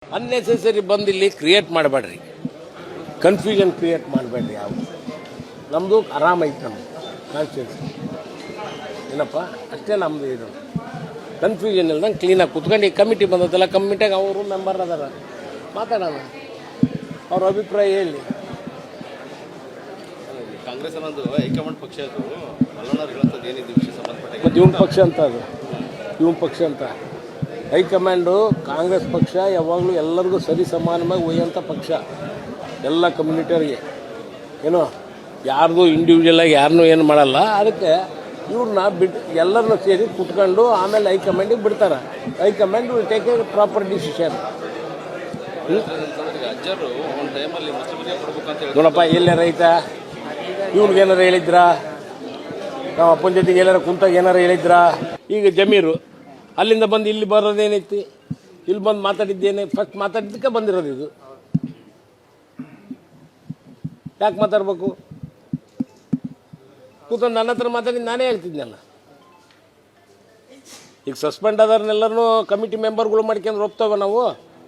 Unnecessary ಬಂದು ಇಲ್ಲಿ create ಮಾಡಬೇಡ್ರಿ, ಕನ್ಫ್ಯೂಷನ್ ಕ್ರಿಯೇಟ್ ಮಾಡಬೇಡ್ರಿ. ಯಾವ ನಮ್ಮದು ಆರಾಮೈತೆ, ನಮ್ಮದು ಕಾನ್ಸ್ಟಿಟ್ಯೂನ್ಸಿ ಏನಪ್ಪ ಅಷ್ಟೇ. ನಮ್ಮದು ಇದು ಕನ್ಫ್ಯೂಷನ್ ಇಲ್ದಂಗೆ ಕ್ಲೀನಾಗಿ ಕುತ್ಕೊಂಡು ಈ ಕಮಿಟಿ ಬಂದದಲ್ಲ, ಕಮಿಟಿಯಾಗ ಅವರು ಮೆಂಬರ್ ಅದಾರ, ಮಾತಾಡೋಣ, ಅವ್ರ ಅಭಿಪ್ರಾಯ ಹೇಳಿ. ಕಾಂಗ್ರೆಸ್ ಅನ್ನೋದು ಹೈಕಮಾಂಡ್ ಪಕ್ಷ, ಅದು ಮಲ್ಲಣ್ಣವ್ರು ಏನಿದೆ ವಿಷಯ ಸಂಬಂಧಪಟ್ಟ ಮತ್ತು ಇವನ್ ಪಕ್ಷ ಅಂತ, ಅದು ಇವನ್ ಪಕ್ಷ ಅಂತ. ಹೈಕಮಾಂಡು ಕಾಂಗ್ರೆಸ್ ಪಕ್ಷ ಯಾವಾಗಲೂ ಎಲ್ಲರಿಗೂ ಸರಿ ಸಮಾನವಾಗಿ ಒಯ್ಯೋಂಥ ಪಕ್ಷ, ಎಲ್ಲ ಕಮ್ಯುನಿಟಿಯವ್ರಿಗೆ. ಏನೋ ಯಾರ್ದು ಇಂಡಿವಿಜುವಲಾಗಿ ಯಾರನ್ನೂ ಏನು ಮಾಡಲ್ಲ. ಅದಕ್ಕೆ ಇವ್ರನ್ನ ಬಿಟ್ಟು ಎಲ್ಲರನ್ನೂ ಸೇರಿ ಕುತ್ಕೊಂಡು ಆಮೇಲೆ ಹೈಕಮಾಂಡಿಗೆ ಬಿಡ್ತಾರೆ. High command will take A proper decision. ನೋಡಪ್ಪ, ಎಲ್ಲೇ ರೈತ ಇವ್ರಿಗೇನಾರು ಹೇಳಿದ್ರಾ? ನಾವು ಅಪ್ಪನ ಜೊತೆಗೆ ಎಲ್ಲಾರ ಕುಂತಾಗ ಏನಾರು ಹೇಳಿದ್ರಾ? ಈಗ ಜಮೀರು ಅಲ್ಲಿಂದ ಬಂದು ಇಲ್ಲಿ ಬರೋದೇನೈತಿ? ಇಲ್ಲಿ ಬಂದು ಮಾತಾಡಿದ್ದೇನೆ, ಫಸ್ಟ್ ಮಾತಾಡಿದ್ದಕ್ಕೆ ಬಂದಿರೋದು ಇದು. ಯಾಕೆ ಮಾತಾಡ್ಬೇಕು? ಕೂತ್ಕೊಂಡು ನನ್ನ ಹತ್ರ ಮಾತಾಡಿ ನಾನೇ ಹೇಳ್ತಿದ್ನಲ್ಲ. ಈಗ ಸಸ್ಪೆಂಡ್ ಆದವ್ರನ್ನೆಲ್ಲರೂ ಕಮಿಟಿ ಮೆಂಬರ್ಗಳು ಮಾಡ್ಕೊಂಡು ಹೋಗ್ತಾವೆ ನಾವು.